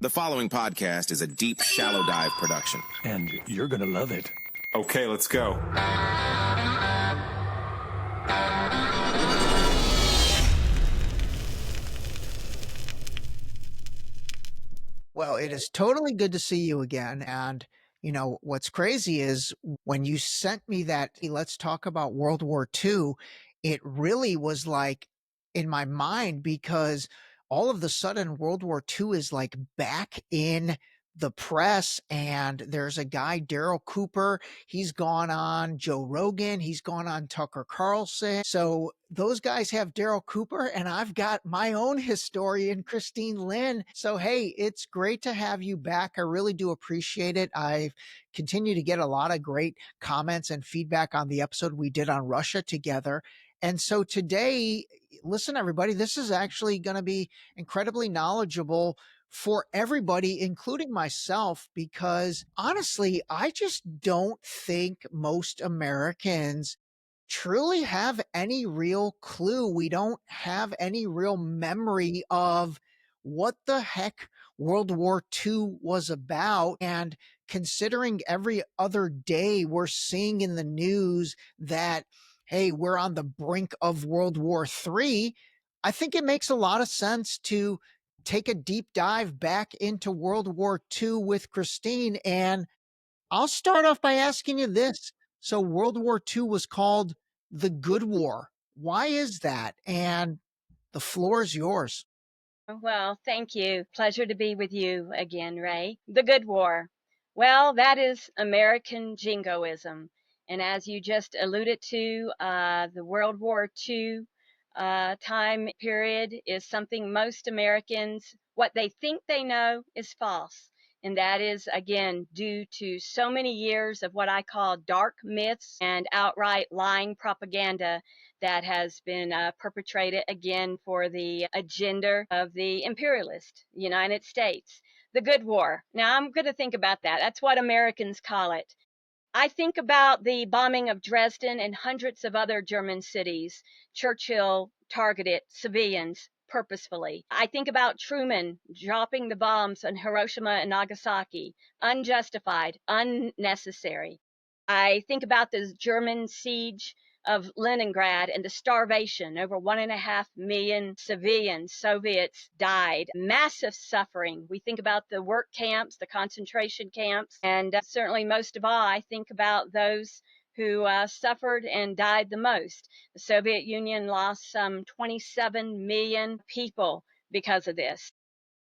The following podcast is a deep, shallow dive production. And you're gonna love it. Okay, let's go. Well, it is totally good to see you again. And, what's crazy is when you sent me that, "Hey, let's talk about World War II, it really was like in my mind because all of the sudden World War II is like back in the press. And there's a guy, Daryl Cooper, he's gone on Joe Rogan, he's gone on Tucker Carlson. So those guys have Daryl Cooper, and I've got my own historian, Christine Lynn. So, hey, it's great to have you back. I really do appreciate it. I've continued to get a lot of great comments and feedback on the episode we did on Russia together. And so today, listen, everybody, this is actually going to be incredibly knowledgeable for everybody, including myself, because honestly, I just don't think most Americans truly have any real clue. We don't have any real memory of what the heck World War II was about. And considering every other day we're seeing in the news that, hey, we're on the brink of World War III, I think it makes a lot of sense to take a deep dive back into World War II with Christine. And I'll start off by asking you this. So World War II was called the Good War. Why is that? And the floor is yours. Well, thank you. Pleasure to be with you again, Ray. The Good War. Well, that is American jingoism. And as you just alluded to, the World War II time period is something most Americans, what they think they know is false. And that is, again, due to so many years of what I call dark myths and outright lying propaganda that has been perpetrated again for the agenda of the imperialist United States. The Good War. Now, I'm going to think about that. That's what Americans call it. I think about the bombing of Dresden and hundreds of other German cities. Churchill targeted civilians purposefully. I think about Truman dropping the bombs on Hiroshima and Nagasaki. Unjustified, unnecessary. I think about the German siege of Leningrad and the starvation. Over 1.5 million civilians, Soviets, died. Massive suffering. We think about the work camps, the concentration camps, and certainly most of all, I think about those who suffered and died the most. The Soviet Union lost some 27 million people because of this.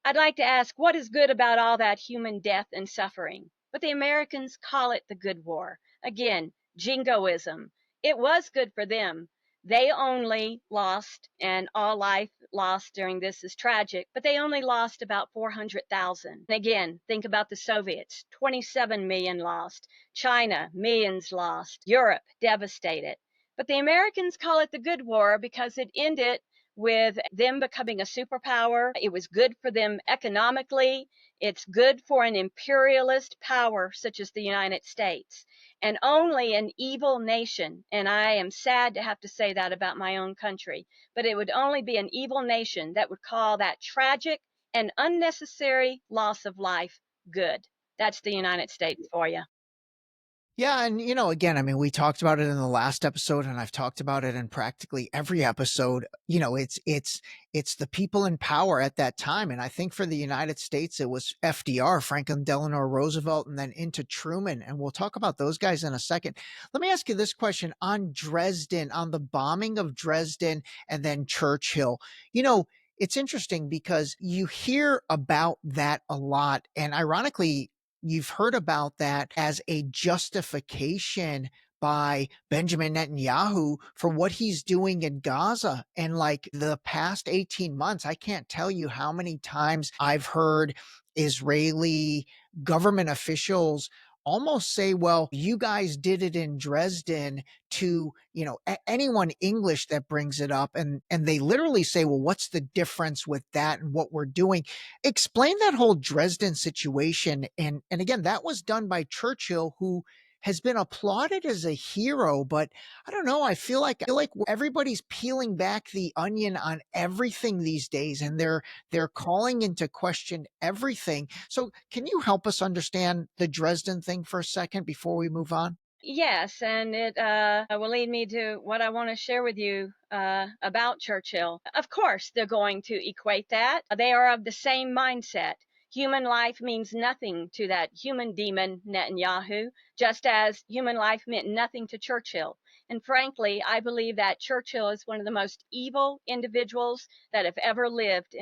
I'd like to ask, what is good about all that human death and suffering? But the Americans call it the Good War. Again, jingoism. It was good for them. They only lost, and all life lost during this is tragic, but they only lost about 400,000. Again, think about the Soviets, 27 million lost. China, millions lost. Europe, devastated. But the Americans call it the Good War because it ended with them becoming a superpower. It was good for them economically. It's good for an imperialist power such as the United States. And only an evil nation, and I am sad to have to say that about my own country, but it would only be an evil nation that would call that tragic and unnecessary loss of life good. That's the United States for you. Yeah. And, again, I mean, we talked about it in the last episode, and I've talked about it in practically every episode. It's the people in power at that time. And I think for the United States, it was FDR, Franklin Delano Roosevelt, and then into Truman. And we'll talk about those guys in a second. Let me ask you this question on Dresden, on the bombing of Dresden and then Churchill. It's interesting because you hear about that a lot. And ironically, you've heard about that as a justification by Benjamin Netanyahu for what he's doing in Gaza. And like the past 18 months, I can't tell you how many times I've heard Israeli government officials almost say, well, you guys did it in Dresden to, anyone English that brings it up. And they literally say, well, what's the difference with that and what we're doing? Explain that whole Dresden situation. And again, that was done by Churchill, who has been applauded as a hero, but I don't know. I feel like everybody's peeling back the onion on everything these days, and they're calling into question everything. So, can you help us understand the Dresden thing for a second before we move on? Yes, and it will lead me to what I want to share with you about Churchill. Of course, they're going to equate that. They are of the same mindset. Human life means nothing to that human demon, Netanyahu, just as human life meant nothing to Churchill. And frankly, I believe that Churchill is one of the most evil individuals that have ever lived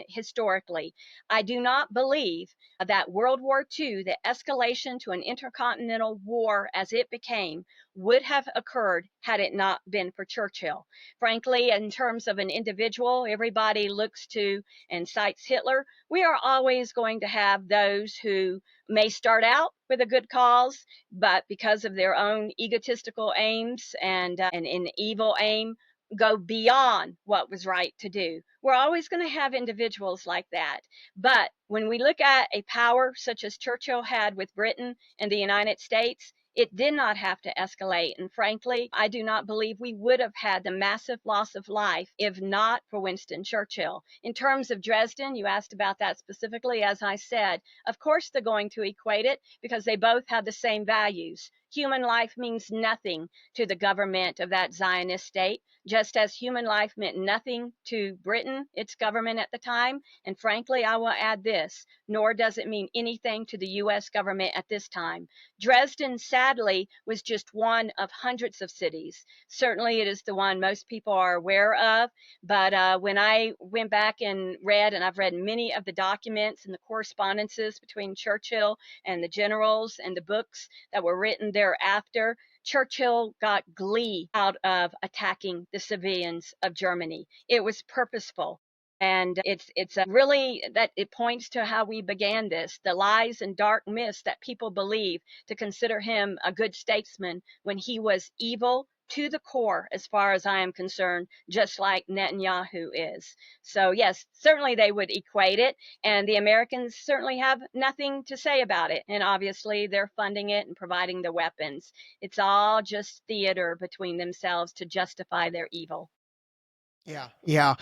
historically. I do not believe that World War II, the escalation to an intercontinental war as it became, would have occurred had it not been for Churchill. Frankly, in terms of an individual, everybody looks to and cites Hitler. We are always going to have those who may start out with a good cause, but because of their own egotistical aims and an evil aim, go beyond what was right to do. We're always going to have individuals like that. But when we look at a power such as Churchill had with Britain and the United States, it did not have to escalate. And frankly, I do not believe we would have had the massive loss of life if not for Winston Churchill. In terms of Dresden, you asked about that specifically. As I said, of course they're going to equate it because they both have the same values. Human life means nothing to the government of that Zionist state, just as human life meant nothing to Britain, its government at the time. And frankly, I will add this, nor does it mean anything to the US government at this time. Dresden, sadly, was just one of hundreds of cities. Certainly, it is the one most people are aware of. But when I went back and read, and I've read many of the documents and the correspondences between Churchill and the generals and the books that were written thereafter, Churchill got glee out of attacking the civilians of Germany. It was purposeful. And it's really that it points to how we began this, the lies and dark myths that people believe to consider him a good statesman when he was evil to the core, as far as I am concerned, just like Netanyahu is. So yes, certainly they would equate it, and the Americans certainly have nothing to say about it. And obviously they're funding it and providing the weapons. It's all just theater between themselves to justify their evil. Yeah. Yeah.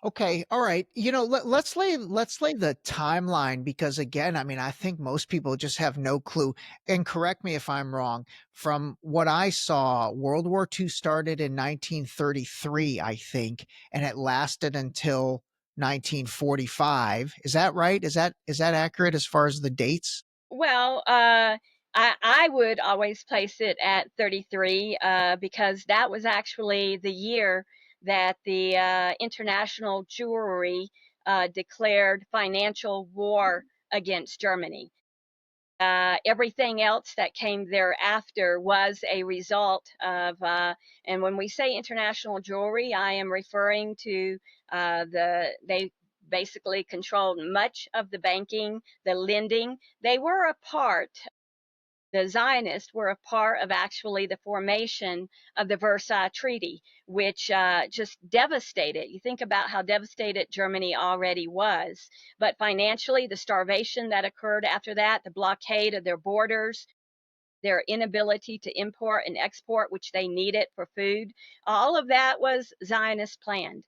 Okay. All right. Let's lay the timeline because again, I mean, I think most people just have no clue. And correct me if I'm wrong. From what I saw, World War II started in 1933, I think, and it lasted until 1945. Is that right? Is that accurate as far as the dates? Well, I would always place it at 33 because that was actually the year that the international jewery declared financial war against Germany. Everything else that came thereafter was a result of, and when we say international jewelry, I am referring to they basically controlled much of the banking, the lending. They were a part, the Zionists were a part of actually the formation of the Versailles Treaty, which just devastated. You think about how devastated Germany already was, but financially, the starvation that occurred after that, the blockade of their borders, their inability to import and export, which they needed for food, all of that was Zionist planned.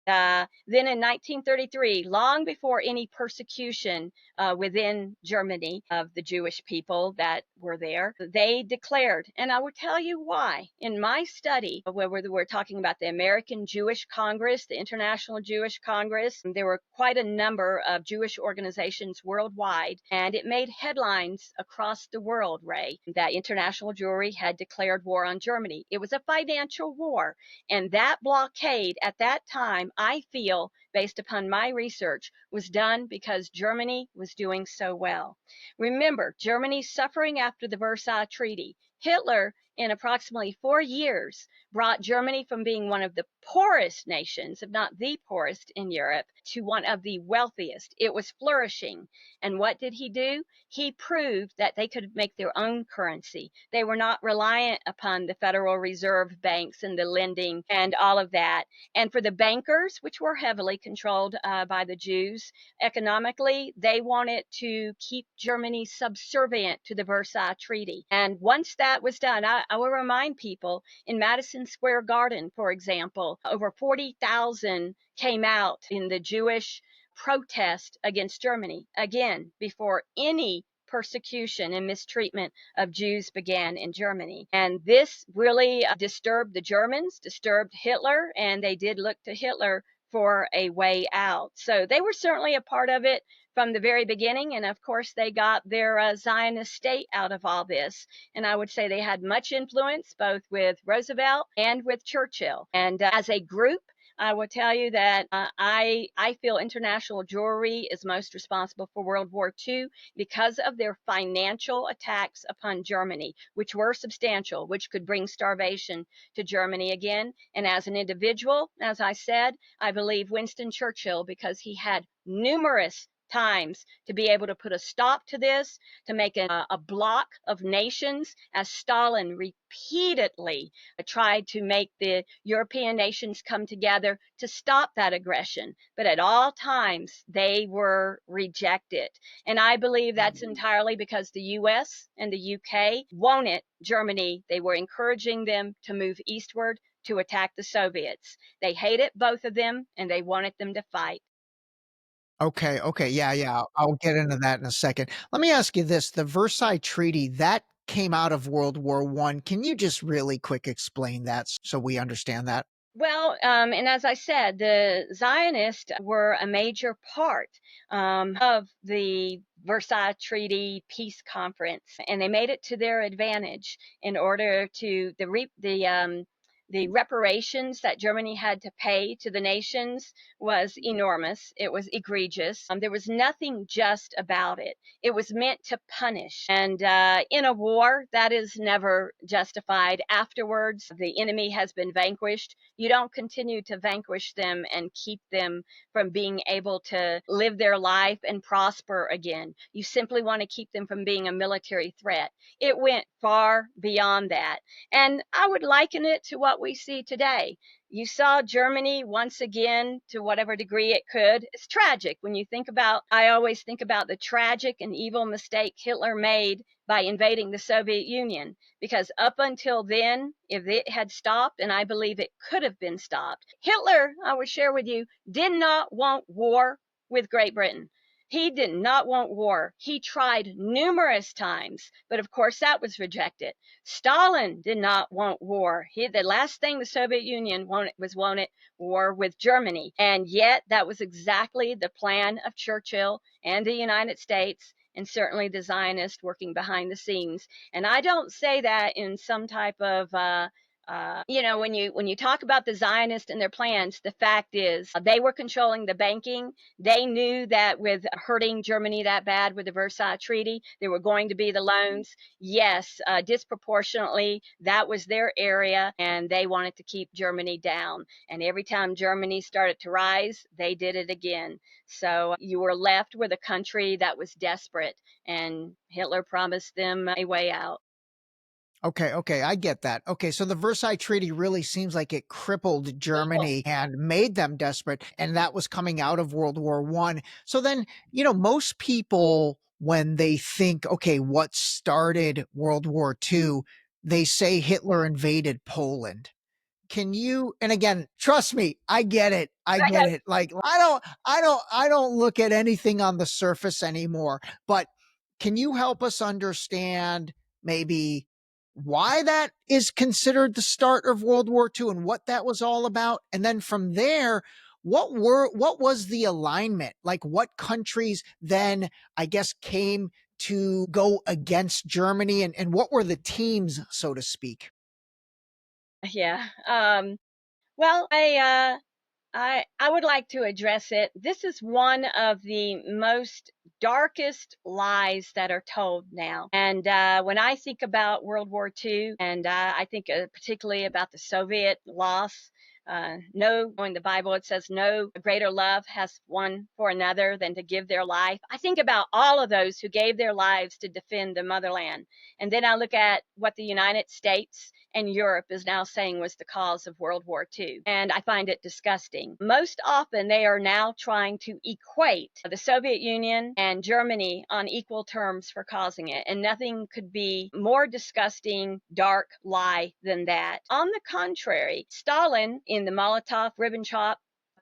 Then in 1933, long before any persecution within Germany of the Jewish people that were there, they declared, and I will tell you why. In my study, where we're talking about the American Jewish Congress, the International Jewish Congress, there were quite a number of Jewish organizations worldwide, and it made headlines across the world, Ray, that international Jewry had declared war on Germany. It was a financial war. And that blockade at that time, I feel, based upon my research, was done because Germany was doing so well. Remember, Germany suffering after the Versailles Treaty. Hitler, in approximately 4 years, brought Germany from being one of the poorest nations, if not the poorest in Europe, to one of the wealthiest. It was flourishing. And what did he do? He proved that they could make their own currency. They were not reliant upon the Federal Reserve banks and the lending and all of that. And for the bankers, which were heavily controlled by the Jews, economically, they wanted to keep Germany subservient to the Versailles Treaty. And once that was done, I will remind people, in Madison Square Garden, for example, over 40,000 came out in the Jewish protest against Germany, again, before any persecution and mistreatment of Jews began in Germany. And this really disturbed the Germans, disturbed Hitler, and they did look to Hitler for a way out. So they were certainly a part of it from the very beginning. And of course, they got their Zionist state out of all this. And I would say they had much influence both with Roosevelt and with Churchill. And as a group, I will tell you that I feel international Jewry is most responsible for World War II because of their financial attacks upon Germany, which were substantial, which could bring starvation to Germany again. And as an individual, as I said, I believe Winston Churchill, because he had numerous times to be able to put a stop to this, to make a block of nations, as Stalin repeatedly tried to make the European nations come together to stop that aggression. But at all times, they were rejected. And I believe that's entirely because the US and the UK wanted Germany. They were encouraging them to move eastward to attack the Soviets. They hated both of them and they wanted them to fight. Okay, okay, yeah, yeah, I'll get into that in a second. Let me ask you this, the Versailles Treaty, that came out of World War I. Can you just really quick explain that so we understand that? Well, and as I said, the Zionists were a major part of the Versailles Treaty peace conference, and they made it to their advantage in order to the reparations that Germany had to pay to the nations was enormous. It was egregious. There was nothing just about it. It was meant to punish. And in a war, that is never justified. Afterwards, the enemy has been vanquished. You don't continue to vanquish them and keep them from being able to live their life and prosper again. You simply want to keep them from being a military threat. It went far beyond that. And I would liken it to what we see today. You saw Germany once again, to whatever degree it could. It's tragic when you think about, I always think about the tragic and evil mistake Hitler made by invading the Soviet Union. Because up until then, if it had stopped, and I believe it could have been stopped, Hitler, I would share with you, did not want war with Great Britain. He did not want war. He tried numerous times, but of course that was rejected. Stalin did not want war. The last thing the Soviet Union wanted war with Germany. And yet that was exactly the plan of Churchill and the United States, and certainly the Zionists working behind the scenes. And I don't say that in some type of when you talk about the Zionists and their plans, the fact is they were controlling the banking. They knew that with hurting Germany that bad with the Versailles Treaty, there were going to be the loans. Yes, disproportionately, that was their area, and they wanted to keep Germany down. And every time Germany started to rise, they did it again. So you were left with a country that was desperate, and Hitler promised them a way out. Okay, okay, I get that. Okay, so the Versailles Treaty really seems like it crippled Germany and made them desperate, and that was coming out of World War I. So then, most people, when they think, okay, what started World War II, they say Hitler invaded Poland. Can you, and again, trust me, I get it. I get it. Like I don't look at anything on the surface anymore, but can you help us understand maybe why that is considered the start of World War II and what that was all about? And then from there, what was the alignment? Like what countries then, I guess, came to go against Germany and what were the teams, so to speak? Yeah. Well, I would like to address it. This is one of the most darkest lies that are told now. And when I think about World War II, and I think particularly about the Soviet loss, No, in the Bible it says no greater love has one for another than to give their life. I think about all of those who gave their lives to defend the motherland. And then I look at what the United States and Europe is now saying was the cause of World War II. And I find it disgusting. Most often, they are now trying to equate the Soviet Union and Germany on equal terms for causing it. And nothing could be more disgusting, dark lie than that. On the contrary, Stalin in the Molotov-Ribbentrop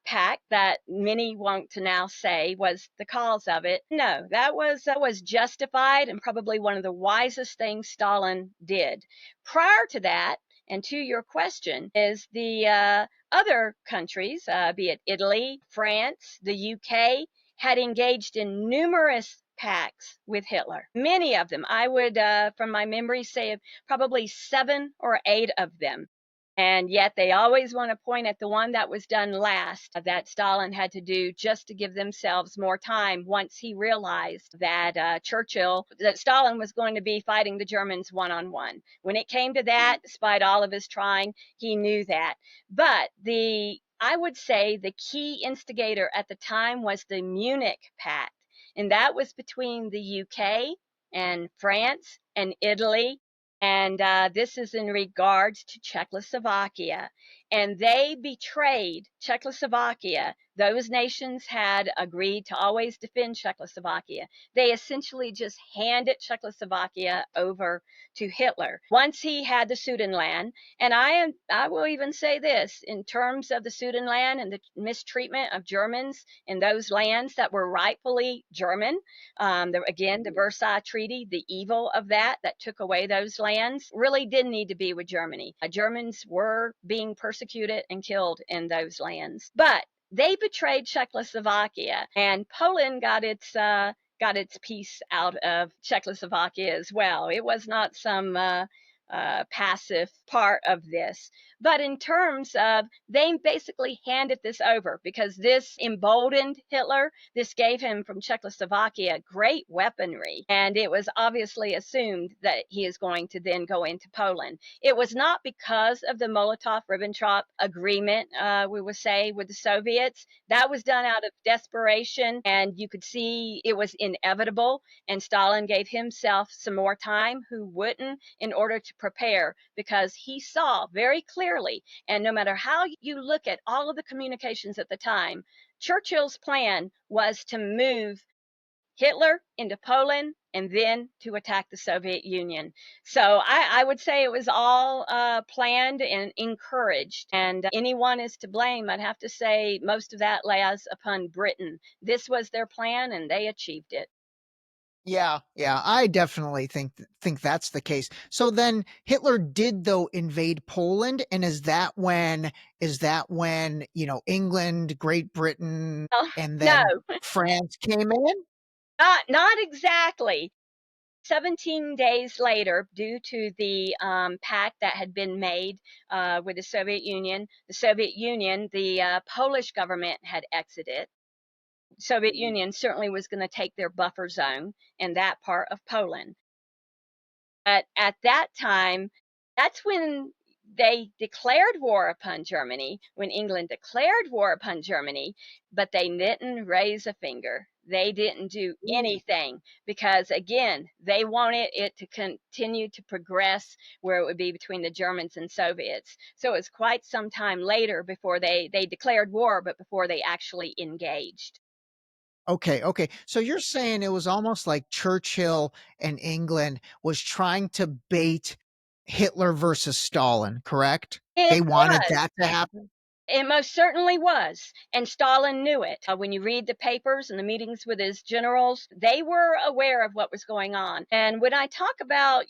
pact that many want to now say was the cause of it. No, that was justified and probably one of the wisest things Stalin did. Prior to that, and to your question, is the other countries, be it Italy, France, the UK, had engaged in numerous pacts with Hitler. Many of them. I would, from my memory, say probably 7 or 8 of them. And yet they always want to point at the one that was done last that Stalin had to do just to give themselves more time once he realized that that Stalin was going to be fighting the Germans one-on-one. When it came to that, despite all of his trying, he knew that. But I would say the key instigator at the time was the Munich Pact. And that was between the UK and France and Italy. And this is in regards to Czechoslovakia. And they betrayed Czechoslovakia. Those nations had agreed to always defend Czechoslovakia. They essentially just handed Czechoslovakia over to Hitler. Once he had the Sudetenland, and I will even say this, in terms of the Sudetenland and the mistreatment of Germans in those lands that were rightfully German, the Versailles Treaty, the evil of that took away those lands, really did need to be with Germany. Germans were being persecuted and killed in those lands. But they betrayed Czechoslovakia, and Poland got its piece out of Czechoslovakia as well. It was not some passive part of this. But in terms of, they basically handed this over because this emboldened Hitler. This gave him from Czechoslovakia great weaponry. And it was obviously assumed that he is going to then go into Poland. It was not because of the Molotov-Ribbentrop agreement, we would say, with the Soviets. That was done out of desperation. And you could see it was inevitable. And Stalin gave himself some more time, who wouldn't, in order to prepare, because he saw very clearly, and no matter how you look at all of the communications at the time, Churchill's plan was to move Hitler into Poland and then to attack the Soviet Union. So I would say it was all planned and encouraged, and anyone is to blame. I'd have to say most of that lies upon Britain. This was their plan and they achieved it. Yeah, I definitely think that's the case. So then Hitler did though invade Poland, and is that when England, Great Britain, Oh, and no, then France came in? not exactly. 17 days later, due to the pact that had been made with the Soviet Union, the Polish government had exited. Soviet Union certainly was going to take their buffer zone in that part of Poland. But at that time, that's when they declared war upon Germany, when England declared war upon Germany, but they didn't raise a finger. They didn't do anything because, again, they wanted it to continue to progress where it would be between the Germans and Soviets. So it was quite some time later before they declared war, but before they actually engaged. Okay. So you're saying it was almost like Churchill and England was trying to bait Hitler versus Stalin, correct? It They wanted was. that to happen? It most certainly was. And Stalin knew it. When you read the papers and the meetings with his generals, they were aware of what was going on. And when I talk about,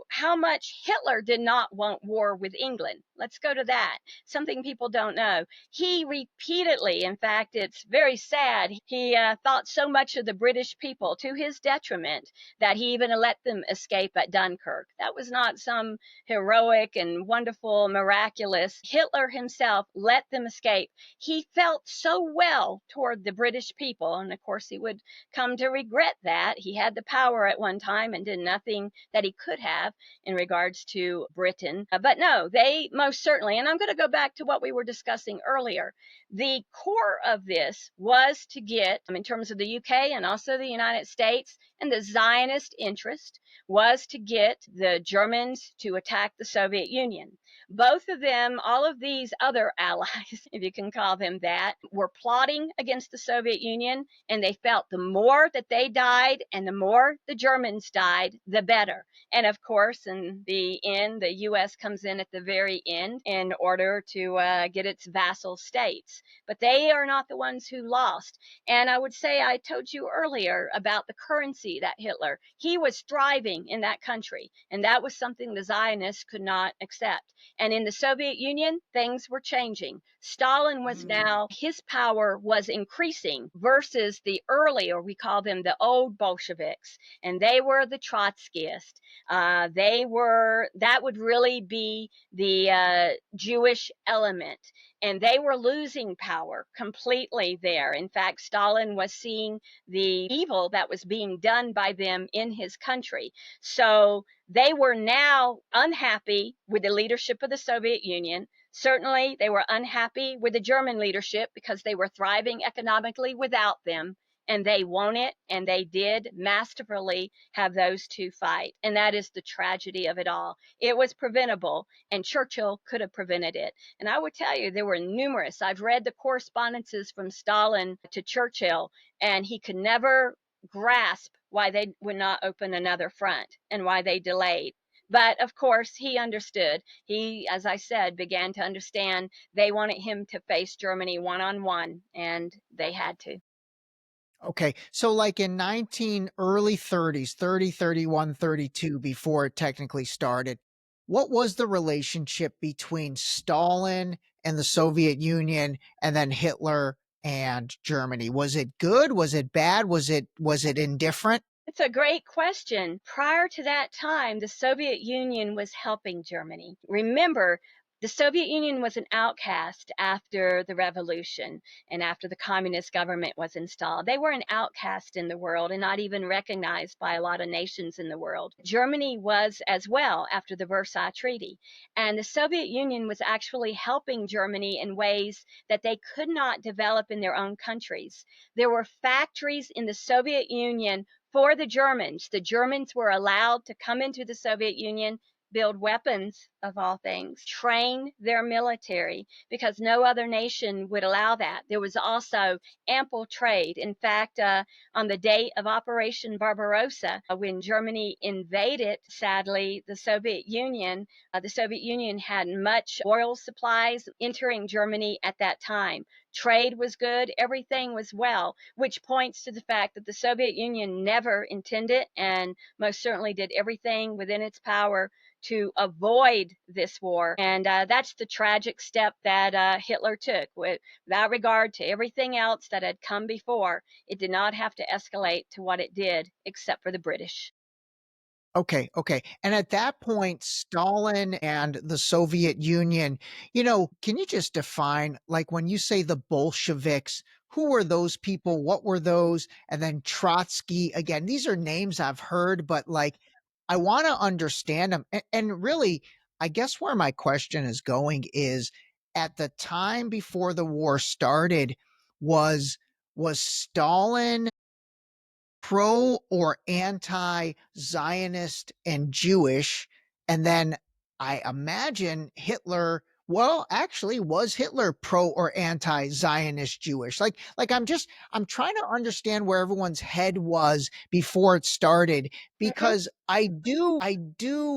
how much Hitler did not want war with England, let's go to that. Something people don't know. He repeatedly, in fact, it's very sad, he thought so much of the British people to his detriment that he even let them escape at Dunkirk. That was not some heroic and wonderful, miraculous. Hitler himself let let them escape. He felt so well toward the British people. And of course, he would come to regret that. He had the power at one time and did nothing that he could have in regards to Britain. But no, they most certainly, and I'm going to go back to what we were discussing earlier. The core of this was to get, in terms of the UK and also the United States, and the Zionist interest was to get the Germans to attack the Soviet Union. Both of them, all of these other allies, if you can call them that, were plotting against the Soviet Union, and they felt the more that they died and the more the Germans died, the better. And of course, in the end, the U.S. comes in at the very end in order to get its vassal states. But they are not the ones who lost. And I would say, I told you earlier about the currency that Hitler, he was thriving in that country. And that was something the Zionists could not accept. And in the Soviet Union, things were changing. Stalin was now, his power was increasing versus the early, or we call them the old Bolsheviks. And they were the Trotskyists. That would really be the Jewish element. And they were losing power completely there. In fact, Stalin was seeing the evil that was being done by them in his country. So they were now unhappy with the leadership of the Soviet Union. Certainly, they were unhappy with the German leadership because they were thriving economically without them. And they won it, and they did masterfully have those two fight. And that is the tragedy of it all. It was preventable, and Churchill could have prevented it. And I would tell you, there were numerous. I've read the correspondences from Stalin to Churchill, and he could never grasp why they would not open another front and why they delayed. But of course, he understood. He, as I said, began to understand they wanted him to face Germany one-on-one, and they had to. Okay. So like in early 30s, 30, 31, 32, before it technically started, what was the relationship between Stalin and the Soviet Union and then Hitler and Germany? Was it good? Was it bad? Was it indifferent? It's a great question. Prior to that time, the Soviet Union was helping Germany. Remember, the Soviet Union was an outcast after the revolution and after the communist government was installed. They were an outcast in the world and not even recognized by a lot of nations in the world. Germany was as well after the Versailles Treaty. And the Soviet Union was actually helping Germany in ways that they could not develop in their own countries. There were factories in the Soviet Union for the Germans. The Germans were allowed to come into the Soviet Union, build weapons, of all things, train their military, because no other nation would allow that. There was also ample trade. In fact, on the date of Operation Barbarossa, when Germany invaded, sadly, the Soviet Union had much oil supplies entering Germany at that time. Trade was good, everything was well, which points to the fact that the Soviet Union never intended and most certainly did everything within its power to avoid this war. And that's the tragic step that Hitler took. Without regard to everything else that had come before, it did not have to escalate to what it did, except for the British. Okay, okay. And at that point, Stalin and the Soviet Union, can you just define, like when you say the Bolsheviks, who were those people? What were those? And then Trotsky, again, these are names I've heard, but like I want to understand them. And really, I guess where my question is going is at the time before the war started, was Stalin pro or anti-Zionist and Jewish? And then I imagine Hitler, well, actually, was Hitler pro or anti-Zionist Jewish? I'm trying to understand where everyone's head was before it started, because I do,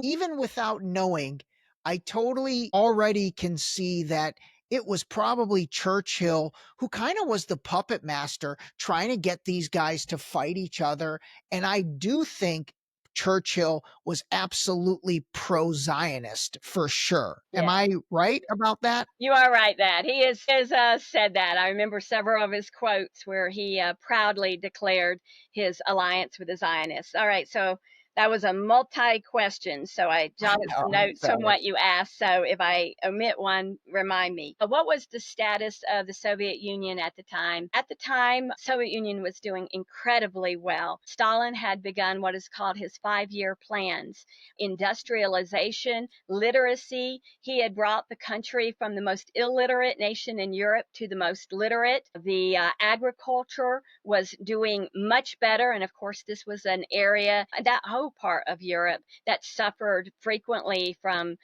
even without knowing, I totally already can see that it was probably Churchill who kind of was the puppet master trying to get these guys to fight each other. And I do think Churchill was absolutely pro-Zionist for sure. Yeah. Am I right about that? You are right that he has said that. I remember several of his quotes where he proudly declared his alliance with the Zionists. All right, so That was a multi-question, so I I jotted know, some I'm notes from sorry. what you asked. So if I omit one, remind me. What was the status of the Soviet Union at the time? At the time, Soviet Union was doing incredibly well. Stalin had begun what is called his 5-year plans. Industrialization, literacy. He had brought the country from the most illiterate nation in Europe to the most literate. The agriculture was doing much better. And of course, this was an area, that whole part of Europe, that suffered frequently from,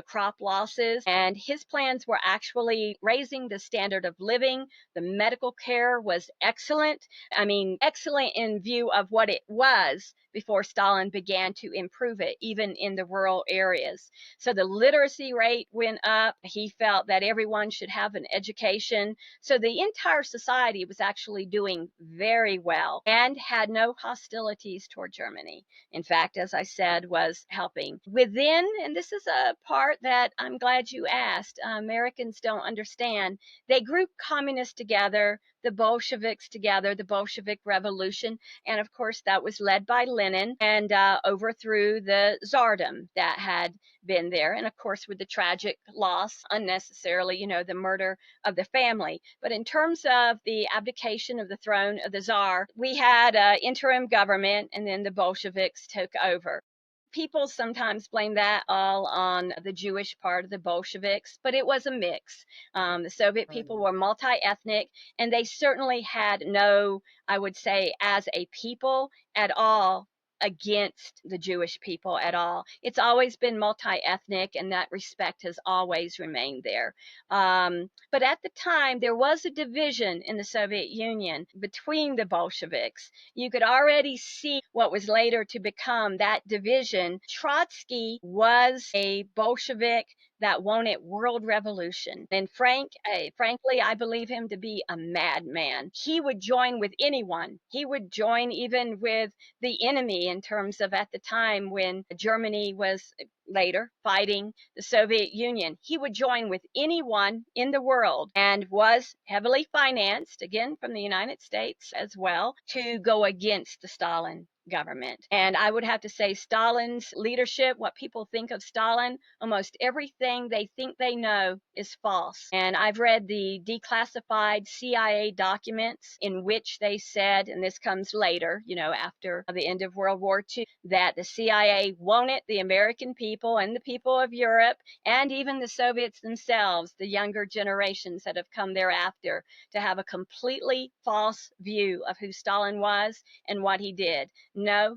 crop losses. And his plans were actually raising the standard of living. The medical care was excellent. I mean, excellent in view of what it was before Stalin began to improve it, even in the rural areas. So the literacy rate went up. He felt that everyone should have an education. So the entire society was actually doing very well and had no hostilities toward Germany. In fact, as I said, was helping within. And this is a part that I'm glad you asked. Americans don't understand. They grouped communists together, the Bolsheviks together, the Bolshevik Revolution. And of course, that was led by Lenin and overthrew the Tsardom that had been there. And of course, with the tragic loss, unnecessarily, the murder of the family. But in terms of the abdication of the throne of the Tsar, we had an interim government and then the Bolsheviks took over. People sometimes blame that all on the Jewish part of the Bolsheviks, but it was a mix. The Soviet people were multi ethnic, and they certainly had no, I would say, as a people at all, against the Jewish people at all. It's always been multi ethnic, and that respect has always remained there. But at the time, there was a division in the Soviet Union between the Bolsheviks. You could already see what was later to become that division. Trotsky was a Bolshevik that wanted world revolution. And frankly, I believe him to be a madman. He would join with anyone. He would join even with the enemy in terms of at the time when Germany was later fighting the Soviet Union. He would join with anyone in the world and was heavily financed, again, from the United States as well, to go against the Stalin government. And I would have to say Stalin's leadership, what people think of Stalin, almost everything they think they know is false. And I've read the declassified CIA documents in which they said, and this comes later, after the end of World War II, that the CIA wanted the American people and the people of Europe and even the Soviets themselves, the younger generations that have come thereafter, to have a completely false view of who Stalin was and what he did. No,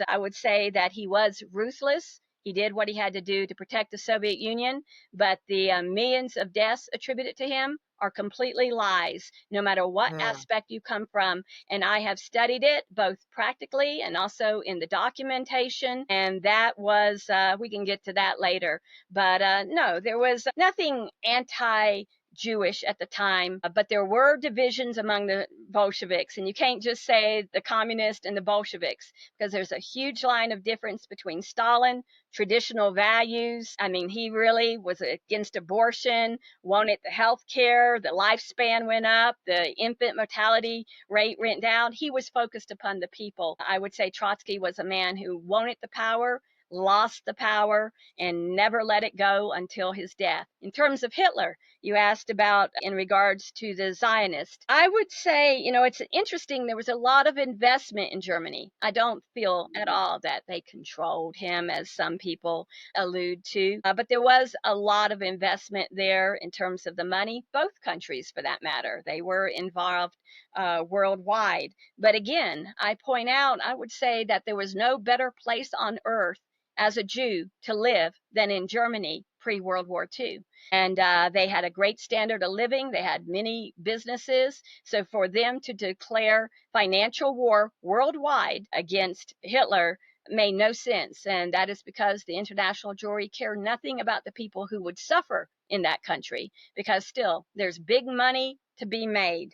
I would say that he was ruthless. He did what he had to do to protect the Soviet Union, but the millions of deaths attributed to him are completely lies, no matter what Mm. aspect you come from. And I have studied it both practically and also in the documentation. And that was, we can get to that later. But no, there was nothing anti Jewish at the time, but there were divisions among the Bolsheviks. And you can't just say the communists and the Bolsheviks, because there's a huge line of difference between Stalin, traditional values. I mean, he really was against abortion, wanted the health care, the lifespan went up, the infant mortality rate went down. He was focused upon the people. I would say Trotsky was a man who wanted the power, lost the power, and never let it go until his death. In terms of Hitler, you asked about in regards to the Zionist. I would say, it's interesting. There was a lot of investment in Germany. I don't feel at all that they controlled him, as some people allude to, but there was a lot of investment there in terms of the money. Both countries, for that matter, they were involved worldwide. But again, I point out, I would say that there was no better place on earth as a Jew to live than in Germany pre-World War II. And they had a great standard of living. They had many businesses. So for them to declare financial war worldwide against Hitler made no sense. And that is because the international jury cared nothing about the people who would suffer in that country, because still there's big money to be made.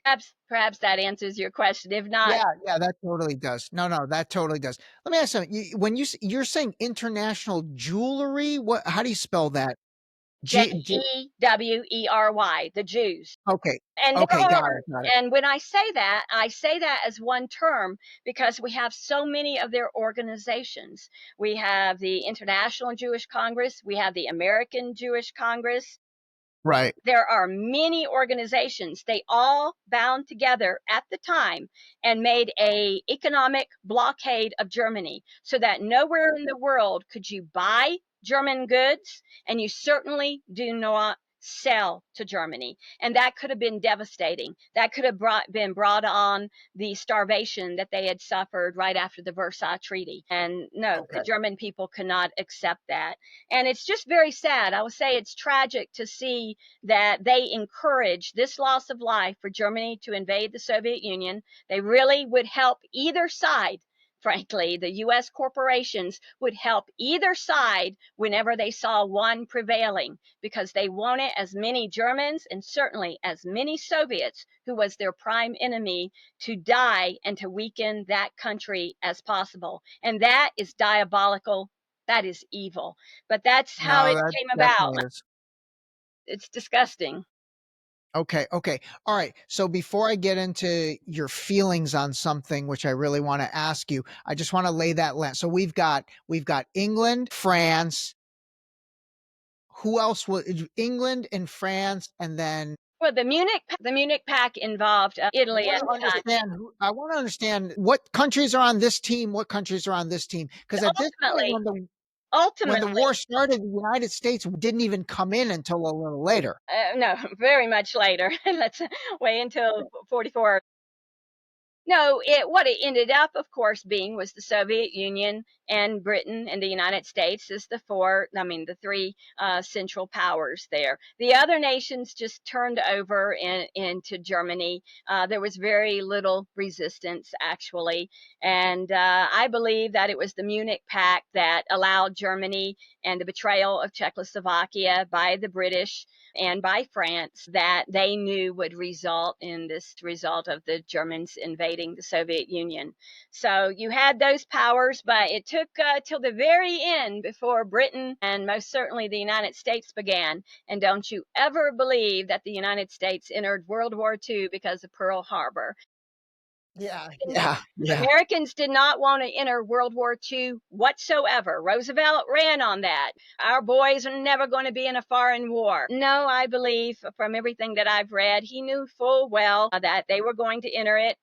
Perhaps that answers your question. If not, Yeah, yeah, that totally does. No, no, that totally does. Let me ask something. When you're saying international jewelry, how do you spell that? G, G Jewery, the Jews. okay. And there Okay, got are, it, got it. and when I say that as one term because we have so many of their organizations. We have the International Jewish Congress, we have the American Jewish Congress. Right. There are many organizations. They all bound together at the time and made a economic blockade of Germany so that nowhere in the world could you buy German goods, and you certainly do not sell to Germany. And that could have been devastating. That could have been brought on the starvation that they had suffered right after the Versailles Treaty. And no, the Okay. German people cannot accept that. And it's just very sad. I would say it's tragic to see that they encourage this loss of life for Germany to invade the Soviet Union. They really would help either side. Frankly, the U.S. corporations would help either side whenever they saw one prevailing, because they wanted as many Germans and certainly as many Soviets, who was their prime enemy, to die and to weaken that country as possible. And that is diabolical. That is evil. But that's how No, it that came about. definitely is. It's disgusting. Okay, okay. All right. So before I get into your feelings on something which I really want to ask you, I just want to lay that lens. So we've got England, France. Who else was England and France, and then Well, the Munich Pact involved I Italy want at to the time. understand I want to understand what countries are on this team, what countries are on this team. Because at this point Ultimately, when the war ultimately, started, the United States didn't even come in until a little later. no, very much later. Let's wait until 44. No, what it ended up, of course, being was the Soviet Union and Britain and the United States as the three central powers there. The other nations just turned over into Germany. There was very little resistance, actually. And I believe that it was the Munich Pact that allowed Germany and the betrayal of Czechoslovakia by the British and by France that they knew would result in this result of the Germans invading the Soviet Union. So you had those powers, but it took till the very end before Britain and most certainly the United States began. And don't you ever believe that the United States entered World War II because of Pearl Harbor. Yeah, yeah, yeah. Americans did not want to enter World War II whatsoever. Roosevelt ran on that. Our boys are never going to be in a foreign war. No, I believe from everything that I've read, he knew full well that they were going to enter it.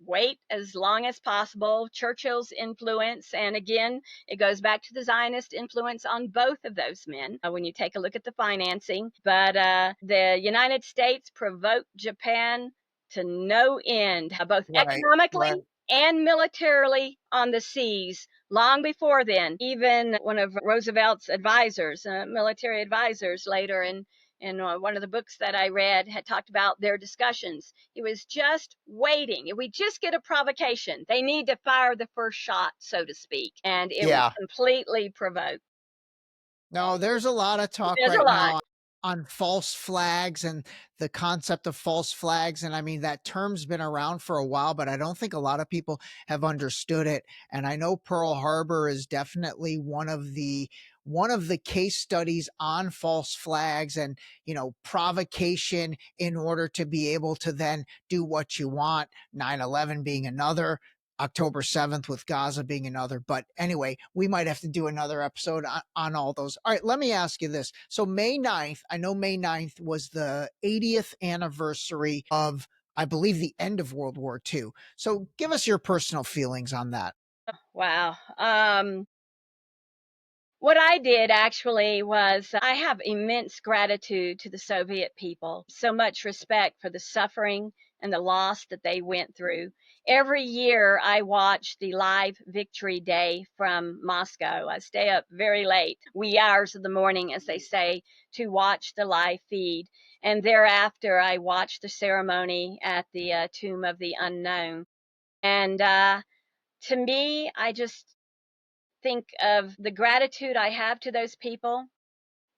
Wait as long as possible. Churchill's influence, and again, it goes back to the Zionist influence on both of those men when you take a look at the financing. But the United States provoked Japan to no end, both Right, right. economically and militarily on the seas. Long before then, even one of Roosevelt's advisors, military advisors, later in one of the books that I read, had talked about their discussions. He was just waiting. If we just get a provocation, they need to fire the first shot, so to speak. And it was Yeah. completely provoked. No, there's a lot of talk There's a right lot. now on false flags and the concept of false flags. And I mean, that term's been around for a while, but I don't think a lot of people have understood it. And I know Pearl Harbor is definitely one of the case studies on false flags and, provocation in order to be able to then do what you want. 9/11 being another. October 7th with Gaza being another. But anyway, we might have to do another episode on all those. All right, let me ask you this. So May 9th, I know May 9th was the 80th anniversary of, I believe, the end of World War II. So give us your personal feelings on that. Wow. What I did actually was I have immense gratitude to the Soviet people, so much respect for the suffering and the loss that they went through. Every year I watch the live victory day from Moscow. I stay up very late, wee hours of the morning, as they say, to watch the live feed. And thereafter, I watch the ceremony at the Tomb of the Unknown. And to me, I just think of the gratitude I have to those people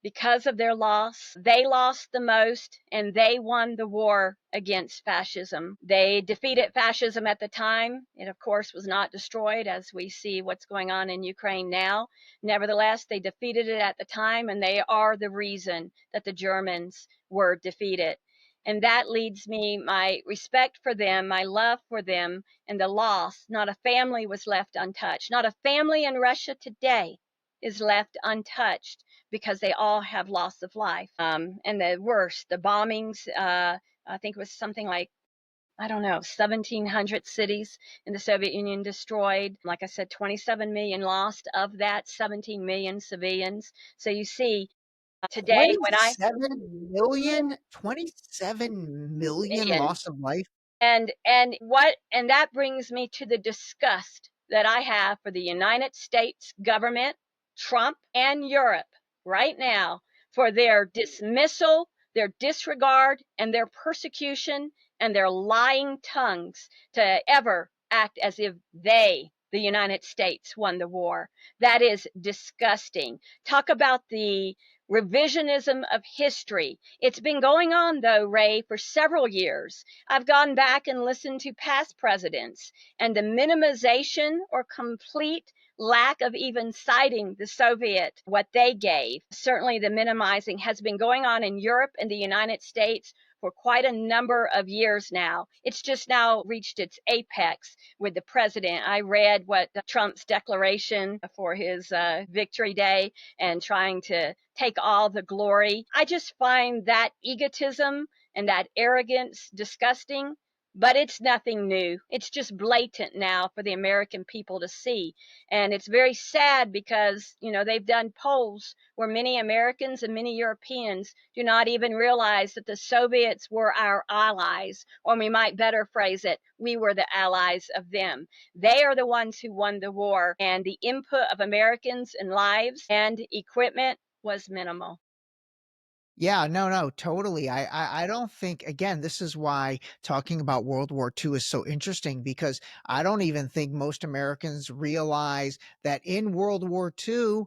because of their loss. They lost the most and they won the war against fascism. They defeated fascism at the time. It, of course, was not destroyed as we see what's going on in Ukraine now. Nevertheless, they defeated it at the time, and they are the reason that the Germans were defeated. And that leads me, my respect for them, my love for them, and the loss. Not a family was left untouched. Not a family in Russia today is left untouched because they all have loss of life. And the worst, the bombings, I think it was something like, I don't know, 1,700 cities in the Soviet Union destroyed. Like I said, 27 million lost. Of that, 17 million civilians. So you see, today when I 27 million million, loss of life. and that brings me to the disgust that I have for the United States government, Trump, and Europe right now for their dismissal, their disregard, and their persecution, and their lying tongues to ever act as if they, the United States, won the war. That is disgusting. Talk about the revisionism of history. It's been going on, though, Ray, for several years. I've gone back and listened to past presidents, and the minimization or complete lack of even citing the Soviet, what they gave, certainly the minimizing, has been going on in Europe and the United States for quite a number of years now. It's just now reached its apex with the president. I read what Trump's declaration for his victory day and trying to take all the glory. I just find that egotism and that arrogance disgusting, but it's nothing new. It's just blatant now for the American people to see. And it's very sad because, they've done polls where many Americans and many Europeans do not even realize that the Soviets were our allies, or we might better phrase it, we were the allies of them. They are the ones who won the war, and the input of Americans in lives and equipment was minimal. Yeah, no, totally. I don't think, again, this is why talking about World War II is so interesting, because I don't even think most Americans realize that in World War II,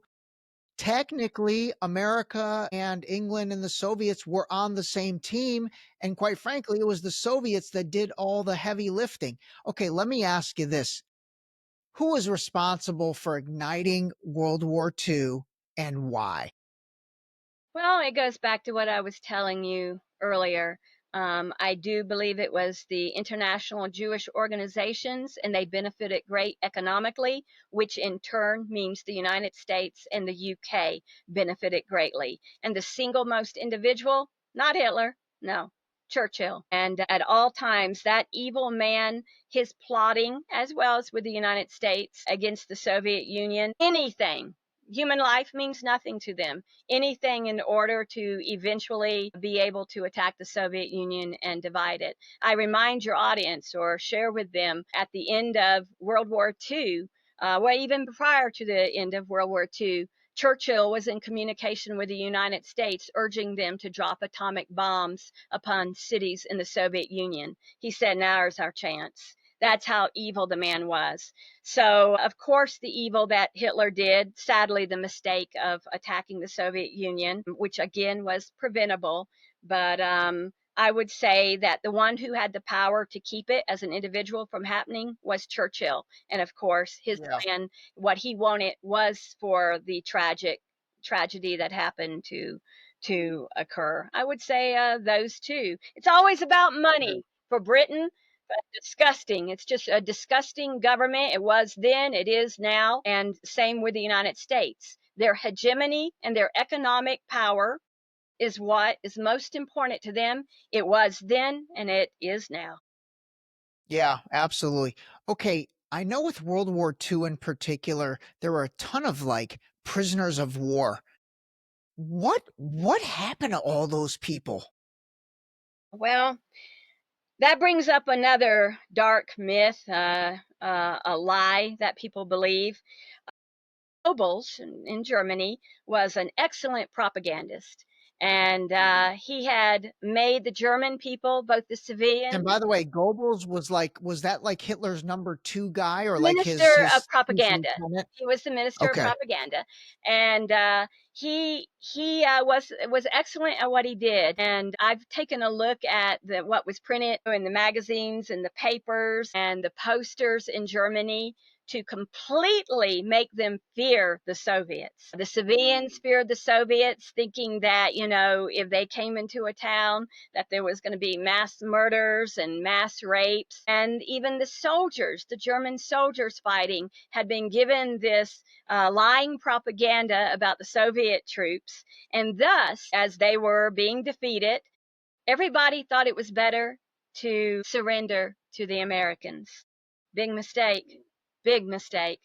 technically, America and England and the Soviets were on the same team. And quite frankly, it was the Soviets that did all the heavy lifting. Okay, let me ask you this. Who was responsible for igniting World War II and why? Well, it goes back to what I was telling you earlier. I do believe it was the international Jewish organizations, and they benefited great economically, which in turn means the United States and the UK benefited greatly. And the single most individual, not Hitler, no, Churchill. And at all times, that evil man, his plotting, as well as with the United States against the Soviet Union, anything. Human life means nothing to them. Anything in order to eventually be able to attack the Soviet Union and divide it. I remind your audience or share with them at the end of World War II, well, even prior to the end of World War II, Churchill was in communication with the United States, urging them to drop atomic bombs upon cities in the Soviet Union. He said, now's our chance. That's how evil the man was. So, of course, the evil that Hitler did, sadly, the mistake of attacking the Soviet Union, which again was preventable. But I would say that the one who had the power to keep it as an individual from happening was Churchill. And of course, his Yeah. plan, what he wanted was for the tragedy that happened to occur. I would say those two. It's always about money for Britain. Disgusting. It's just a disgusting government. It was then, it is now, and same with the United States. Their hegemony and their economic power is what is most important to them. It was then and it is now. Yeah, absolutely. Okay, I know with World War II in particular, there were a ton of prisoners of war. What happened to all those people? Well, that brings up another dark myth, a lie that people believe. Goebbels in Germany was an excellent propagandist. And he had made the German people, both the civilians, And by the way, Goebbels was that like Hitler's number 2 guy or like minister of his propaganda. lieutenant? He was the minister of Okay. propaganda, and he was excellent at what he did. And I've taken a look at what was printed in the magazines and the papers and the posters in Germany to completely make them fear the Soviets. The civilians feared the Soviets, thinking that, if they came into a town, that there was going to be mass murders and mass rapes. And even the soldiers, the German soldiers fighting, had been given this lying propaganda about the Soviet troops. And thus, as they were being defeated, everybody thought it was better to surrender to the Americans. Big mistake. Big mistake.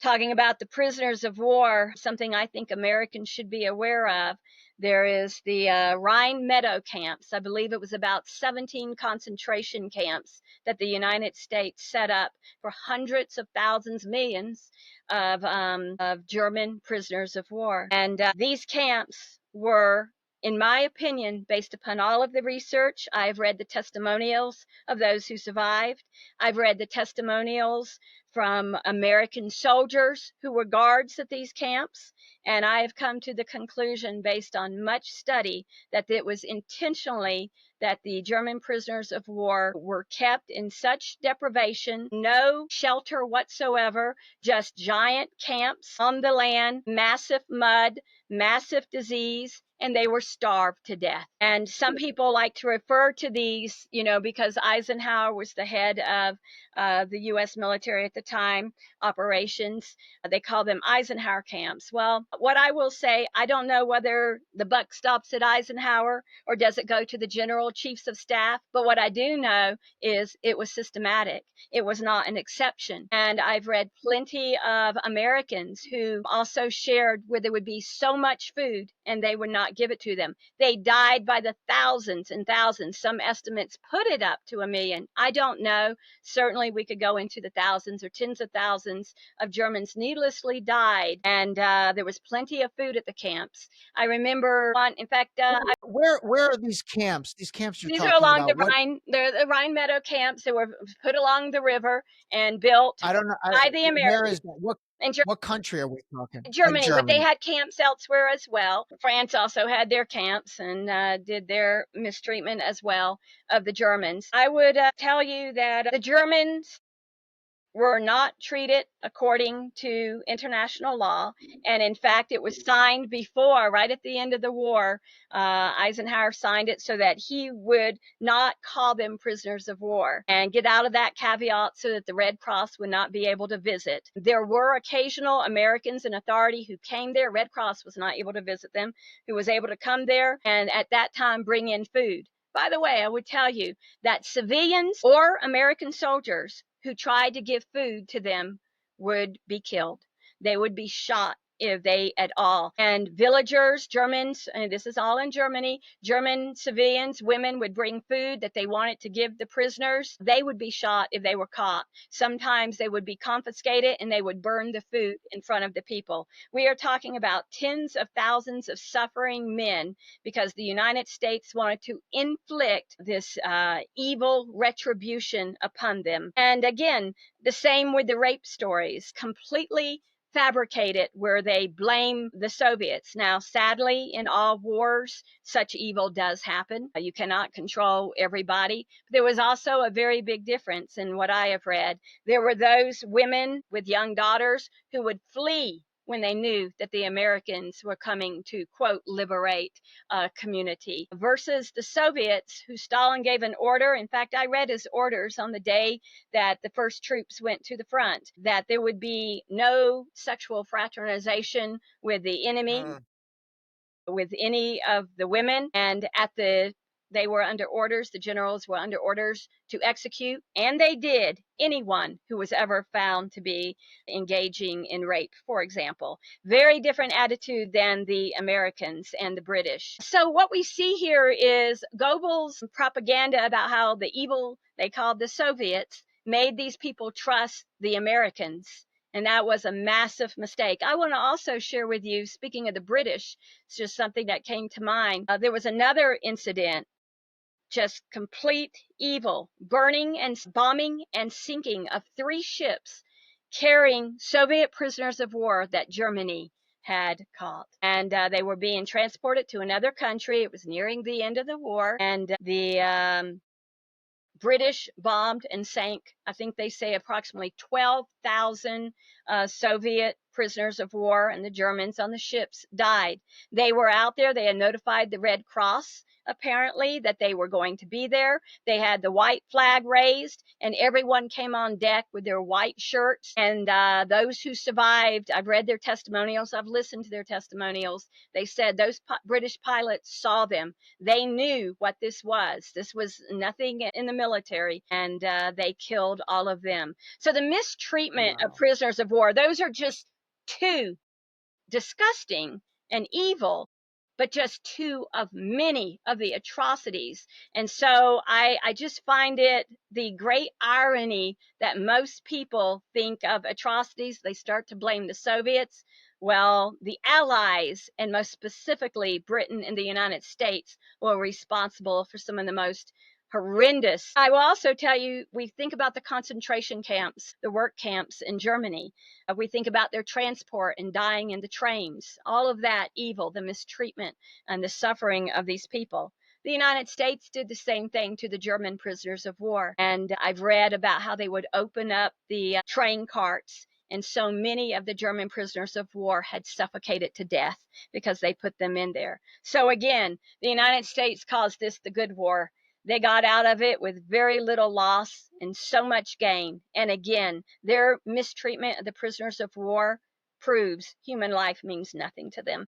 Talking about the prisoners of war, something I think Americans should be aware of. There is the Rhine Meadow camps. I believe it was about 17 concentration camps that the United States set up for hundreds of thousands, millions of German prisoners of war. And these camps were, in my opinion, based upon all of the research, I've read the testimonials of those who survived. I've read the testimonials from American soldiers who were guards at these camps. And I have come to the conclusion, based on much study, that it was intentionally that the German prisoners of war were kept in such deprivation, no shelter whatsoever, just giant camps on the land, massive mud, massive disease, and they were starved to death. And some people like to refer to these, because Eisenhower was the head of the U.S. military at the time, operations. They call them Eisenhower camps. Well, what I will say, I don't know whether the buck stops at Eisenhower or does it go to the general chiefs of staff. But what I do know is it was systematic. It was not an exception. And I've read plenty of Americans who also shared where there would be so much food and they would not give it to them. They died by the thousands and thousands. Some estimates put it up to 1 million. I don't know. Certainly we could go into the thousands or tens of thousands of Germans needlessly died. And there was plenty of food at the camps. I remember one, in fact, Where are these camps? These camps you're these are talking along the about? What? Rhine. They're the Rhine Meadow camps. They were put along the river and built I don't know. by the Where is Americans that? in What country are we talking? Germany, but they Germany. had camps elsewhere as well. France also had their camps and did their mistreatment as well of the Germans. I would tell you that the Germans were not treated according to international law. And in fact, it was signed before, right at the end of the war. Eisenhower signed it so that he would not call them prisoners of war and get out of that caveat so that the Red Cross would not be able to visit. There were occasional Americans in authority who came there. Red Cross was not able to visit them, who was able to come there and at that time bring in food. By the way, I would tell you that civilians or American soldiers who tried to give food to them would be killed. They would be shot if they at all. And villagers, Germans, and this is all in Germany, German civilians, women would bring food that they wanted to give the prisoners. They would be shot if they were caught. Sometimes they would be confiscated and they would burn the food in front of the people. We are talking about tens of thousands of suffering men because the United States wanted to inflict this evil retribution upon them. And again, the same with the rape stories, completely fabricated where they blame the Soviets. Now, sadly, in all wars, such evil does happen. You cannot control everybody. But there was also a very big difference in what I have read. There were those women with young daughters who would flee when they knew that the Americans were coming to, quote, liberate a community, versus the Soviets, who Stalin gave an order. In fact, I read his orders on the day that the first troops went to the front, that there would be no sexual fraternization with the enemy, with any of the women. And they were under orders, the generals were under orders to execute, and they did, anyone who was ever found to be engaging in rape, for example. Very different attitude than the Americans and the British. So what we see here is Goebbels' propaganda about how the evil they called the Soviets made these people trust the Americans. And that was a massive mistake. I want to also share with you, speaking of the British, it's just something that came to mind. There was another incident, just complete evil, burning and bombing and sinking of 3 ships carrying Soviet prisoners of war that Germany had caught. And they were being transported to another country. It was nearing the end of the war. And the British bombed and sank, I think they say, approximately 12,000 Soviet prisoners of war, and the Germans on the ships died. They were out there. They had notified the Red Cross, apparently, that they were going to be there. They had the white flag raised, and everyone came on deck with their white shirts. And those who survived, I've read their testimonials, I've listened to their testimonials. They said those British pilots saw them. They knew what this was. This was nothing in the military, and they killed all of them. So the mistreatment of prisoners of war, those are just 2 disgusting and evil, but just 2 of many of the atrocities. And so I just find it the great irony that most people think of atrocities, they start to blame the Soviets. Well, the Allies, and most specifically Britain and the United States, were responsible for some of the most horrendous. I will also tell you, we think about the concentration camps, the work camps in Germany. We think about their transport and dying in the trains, all of that evil, the mistreatment and the suffering of these people. The United States did the same thing to the German prisoners of war. And I've read about how they would open up the train carts, and so many of the German prisoners of war had suffocated to death because they put them in there. So again, the United States caused this the good war. They got out of it with very little loss and so much gain. And again, their mistreatment of the prisoners of war proves human life means nothing to them.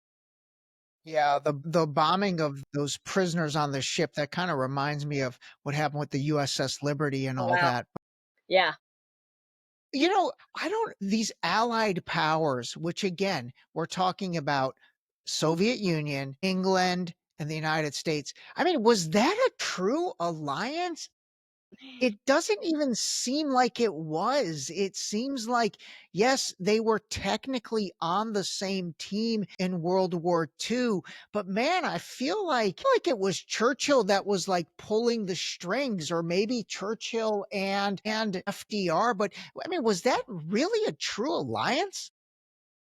Yeah, the bombing of those prisoners on the ship, that kind of reminds me of what happened with the USS Liberty and all Wow. that. Yeah. You know, I don't these allied powers, which again, we're talking about Soviet Union, England, and the United States. I mean, was that a true alliance? It doesn't even seem like it was. It seems like, yes, they were technically on the same team in World War II, but man, I feel like it was Churchill that was like pulling the strings, or maybe Churchill and FDR. But I mean, was that really a true alliance?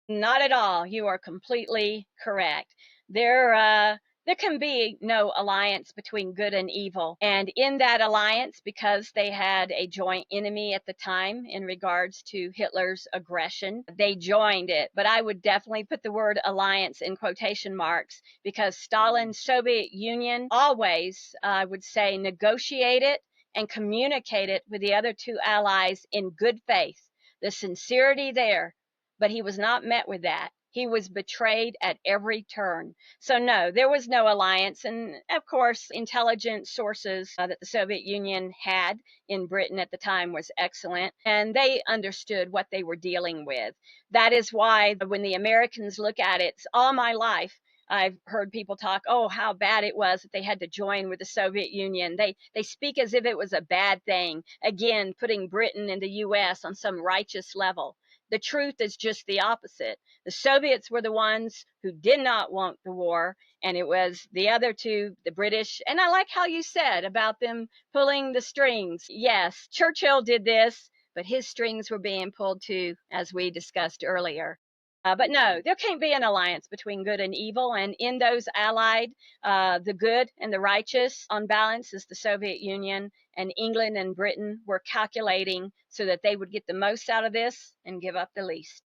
Not at all. You are completely correct. There can be no alliance between good and evil. And in that alliance, because they had a joint enemy at the time in regards to Hitler's aggression, they joined it. But I would definitely put the word alliance in quotation marks, because Stalin's Soviet Union always, I would say, negotiated and communicated with the other 2 allies in good faith. The sincerity there, but he was not met with that. He was betrayed at every turn. So, no, there was no alliance. And of course, intelligence sources that the Soviet Union had in Britain at the time was excellent, and they understood what they were dealing with. That is why when the Americans look at it, all my life, I've heard people talk, oh, how bad it was that they had to join with the Soviet Union. They speak as if it was a bad thing. Again, putting Britain and the US on some righteous level. The truth is just the opposite. The Soviets were the ones who did not want the war, and it was the other 2, the British. And I like how you said about them pulling the strings. Yes, Churchill did this, but his strings were being pulled too, as we discussed earlier. But no, there can't be an alliance between good and evil. And in those allied, the good and the righteous on balance is the Soviet Union, and England and Britain were calculating so that they would get the most out of this and give up the least.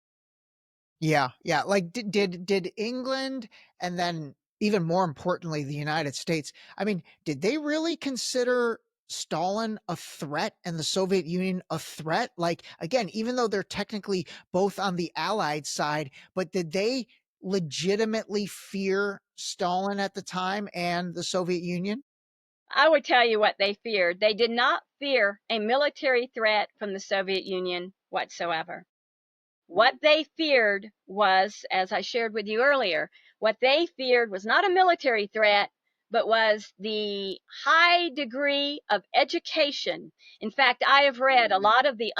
Yeah, yeah. Like, did England, and then even more importantly, the United States, I mean, did they really consider Stalin a threat and the Soviet Union a threat? Like, again, even though they're technically both on the Allied side, but did they legitimately fear Stalin at the time and the Soviet Union? I would tell you what they feared. They did not fear a military threat from the Soviet Union whatsoever. What they feared was, as I shared with you earlier, what they feared was not a military threat, but was the high degree of education. In fact, I have read a lot of the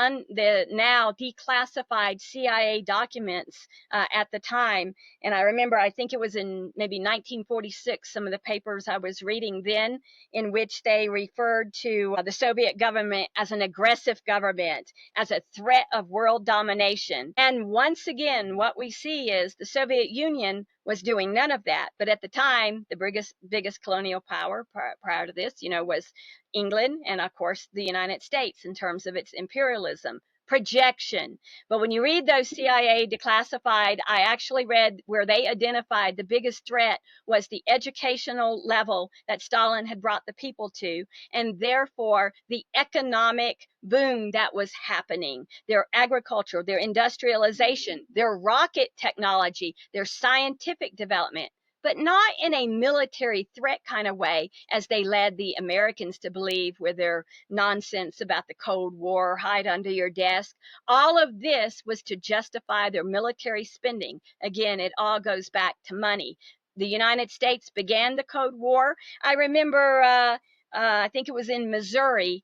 now declassified CIA documents at the time, and I remember, I think it was in maybe 1946, some of the papers I was reading then, in which they referred to the Soviet government as an aggressive government, as a threat of world domination. And once again, what we see is the Soviet Union was doing none of that. But at the time, the biggest colonial power prior to this, was England, and of course the United States in terms of its imperialism. Projection. But when you read those CIA declassified, I actually read where they identified the biggest threat was the educational level that Stalin had brought the people to, and therefore the economic boom that was happening, their agriculture, their industrialization, their rocket technology, their scientific development, but not in a military threat kind of way, as they led the Americans to believe with their nonsense about the Cold War, hide under your desk. All of this was to justify their military spending. Again, it all goes back to money. The United States began the Cold War. I remember, I think it was in Missouri,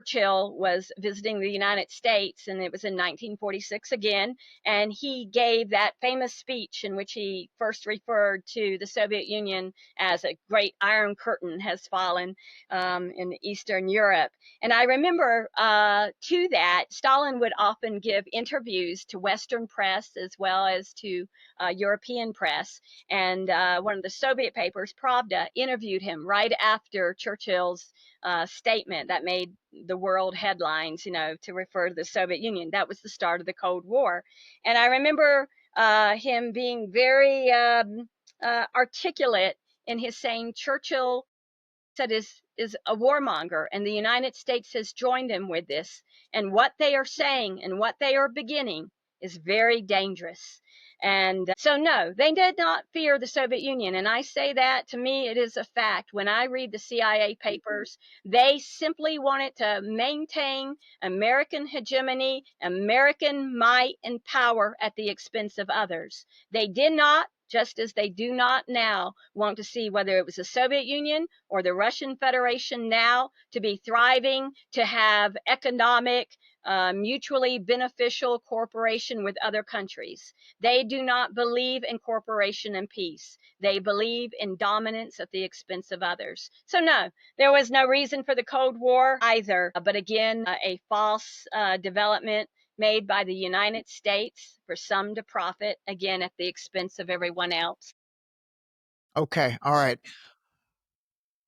Churchill was visiting the United States, and it was in 1946 again, and he gave that famous speech in which he first referred to the Soviet Union as a great iron curtain has fallen in Eastern Europe. And I remember to that, Stalin would often give interviews to Western press as well as to European press. And one of the Soviet papers, Pravda, interviewed him right after Churchill's statement that made the world headlines, to refer to the Soviet Union. That was the start of the Cold War. And I remember him being very articulate in his saying Churchill said is a warmonger, and the United States has joined him with this. And what they are saying and what they are beginning is very dangerous. And so, no, they did not fear the Soviet Union. And I say that, to me, it is a fact. When I read the CIA papers, they simply wanted to maintain American hegemony, American might and power at the expense of others. They did not, just as they do not now, want to see whether it was the Soviet Union or the Russian Federation now to be thriving, to have economic, mutually beneficial cooperation with other countries. They do not believe in cooperation and peace. They believe in dominance at the expense of others. So no, there was no reason for the Cold War either. But again, a false development made by the United States for some to profit, again, at the expense of everyone else. Okay. All right.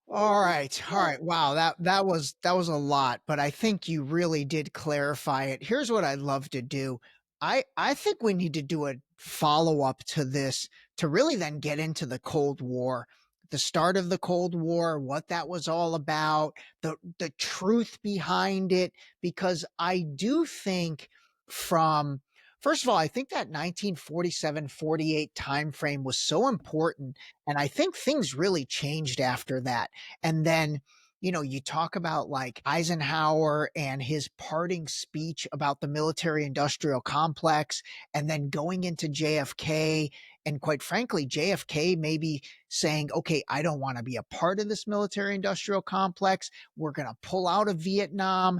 All right. All right. Wow, that was a lot, but I think you really did clarify it. Here's what I'd love to do. I think we need to do a follow-up to this to really then get into the Cold War, the start of the Cold War, what that was all about, the truth behind it, because I do think from first of all, I think that 1947-48 timeframe was so important, and I think things really changed after that. And then, you talk about like Eisenhower and his parting speech about the military industrial complex, and then going into JFK. And quite frankly, JFK maybe saying, okay, I don't want to be a part of this military industrial complex. We're going to pull out of Vietnam.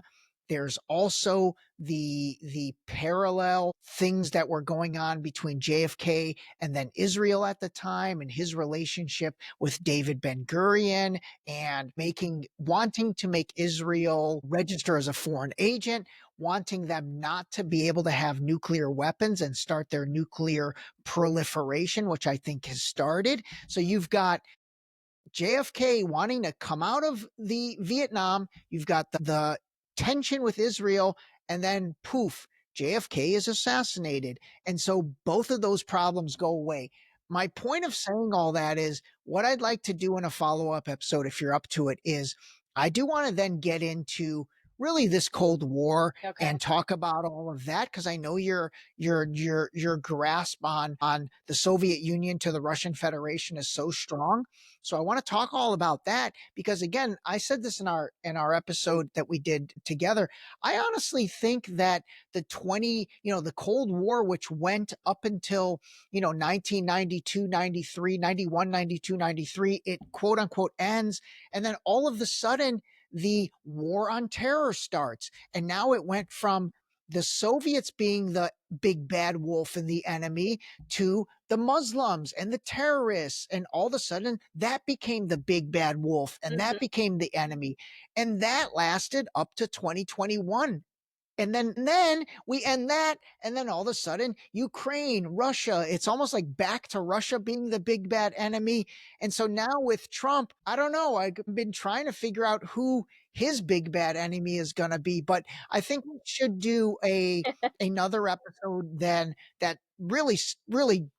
There's also the parallel things that were going on between JFK and then Israel at the time, and his relationship with David Ben-Gurion, and wanting to make Israel register as a foreign agent, wanting them not to be able to have nuclear weapons and start their nuclear proliferation, which I think has started. So you've got JFK wanting to come out of the Vietnam, you've got the tension with Israel, and then poof, JFK is assassinated. And so both of those problems go away. My point of saying all that is what I'd like to do in a follow-up episode, if you're up to it, is I do want to then get into really this Cold War Okay. and talk about all of that, because I know your grasp on the Soviet Union to the Russian Federation is so strong. So I want to talk all about that because again, I said this in our episode that we did together. I honestly think that the Cold War, which went up until 1992, 93, 91, 92, 93, it quote unquote ends. And then all of a sudden, the war on terror starts. And now it went from the Soviets being the big bad wolf and the enemy to the Muslims and the terrorists. And all of a sudden, that became the big bad wolf and Mhm. that became the enemy. And that lasted up to 2021. And then we end that, and then all of a sudden, Ukraine, Russia, it's almost like back to Russia being the big bad enemy. And so now with Trump, I don't know. I've been trying to figure out who his big bad enemy is going to be, but I think we should do another episode then that really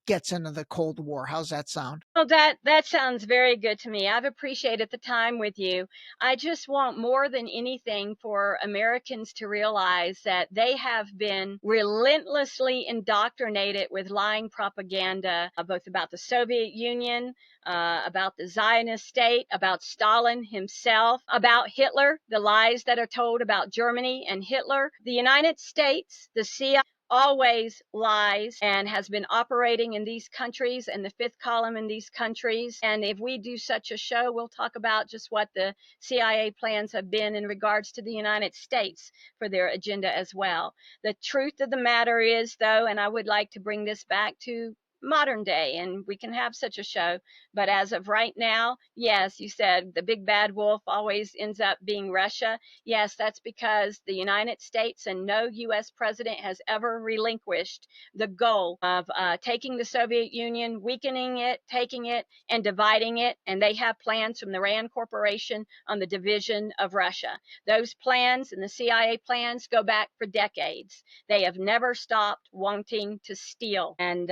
gets into the Cold War. How's that sound? Well, that sounds very good to me. I've appreciated the time with you. I just want more than anything for Americans to realize that they have been relentlessly indoctrinated with lying propaganda, both about the Soviet Union, about the Zionist state, about Stalin himself, about Hitler, the lies that are told about Germany and Hitler, the United States, the CIA always lies and has been operating in these countries and the fifth column in these countries. And if we do such a show, we'll talk about just what the CIA plans have been in regards to the United States for their agenda as well. The truth of the matter is, though, and I would like to bring this back to modern day, and we can have such a show, but as of right now, yes, you said the big bad wolf always ends up being Russia. Yes, that's because the United States and no U.S. president has ever relinquished the goal of taking the Soviet Union, weakening it, taking it, and dividing it. And they have plans from the RAND Corporation on the division of Russia. Those plans and the CIA plans go back for decades. They have never stopped wanting to steal. And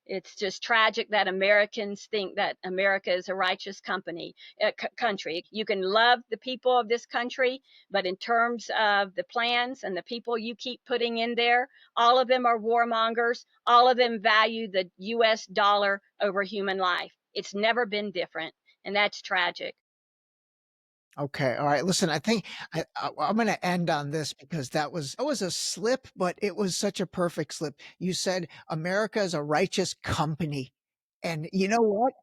it's just tragic that Americans think that America is a righteous country. You can love the people of this country, but in terms of the plans and the people you keep putting in there, all of them are warmongers. All of them value the U.S. dollar over human life. It's never been different, and that's tragic. Okay. All right. Listen, I think I'm going to end on this because that was a slip, but it was such a perfect slip. You said America is a righteous company. And you know what?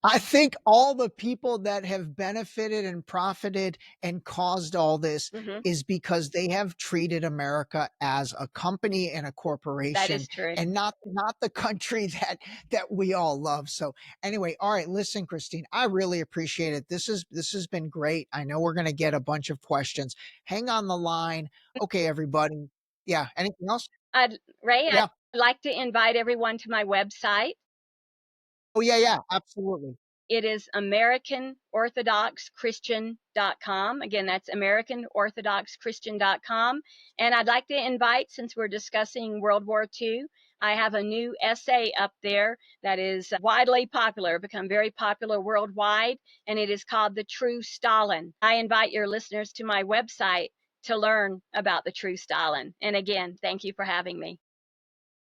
I think all the people that have benefited and profited and caused all this Hmm. is because they have treated America as a company and a That corporation is true. and not the country that we all love. So anyway, all right, listen, Christine, I really appreciate it. This has been great. I know we're going to get a bunch of questions. Hang on the line. Okay, everybody. Yeah, anything else? Ray, I'd Yeah. like to invite everyone to my website. Oh yeah, yeah, absolutely. It is AmericanOrthodoxChristian.com. Again, that's AmericanOrthodoxChristian.com. And I'd like to invite, since we're discussing World War II, I have a new essay up there that is widely popular, become very popular worldwide, and it is called The True Stalin. I invite your listeners to my website to learn about the true Stalin. And again, thank you for having me.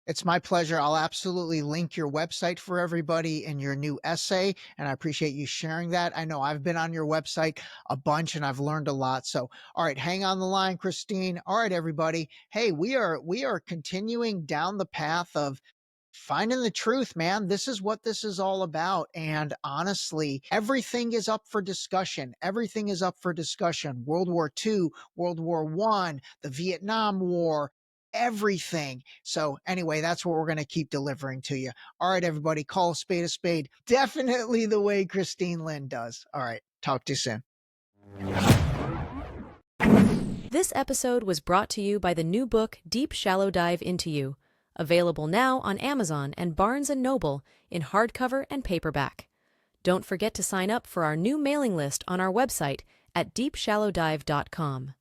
It's my pleasure. I'll absolutely link your website for everybody in your new essay. And I appreciate you sharing that. I know I've been on your website a bunch and I've learned a lot. So, all right, hang on the line, Christine. All right, everybody. Hey, we are continuing down the path of finding the truth, man. This is what this is all about. And honestly, everything is up for discussion. Everything is up for discussion. World War II, World War I, the Vietnam War, everything. So anyway, that's what we're going to keep delivering to you. All right, everybody, call a spade a spade. Definitely the way Christine Lynn does. All right. Talk to you soon. This episode was brought to you by the new book Deep Shallow Dive Into You, available now on Amazon and Barnes & Noble in hardcover and paperback. Don't forget to sign up for our new mailing list on our website at deepshallowdive.com.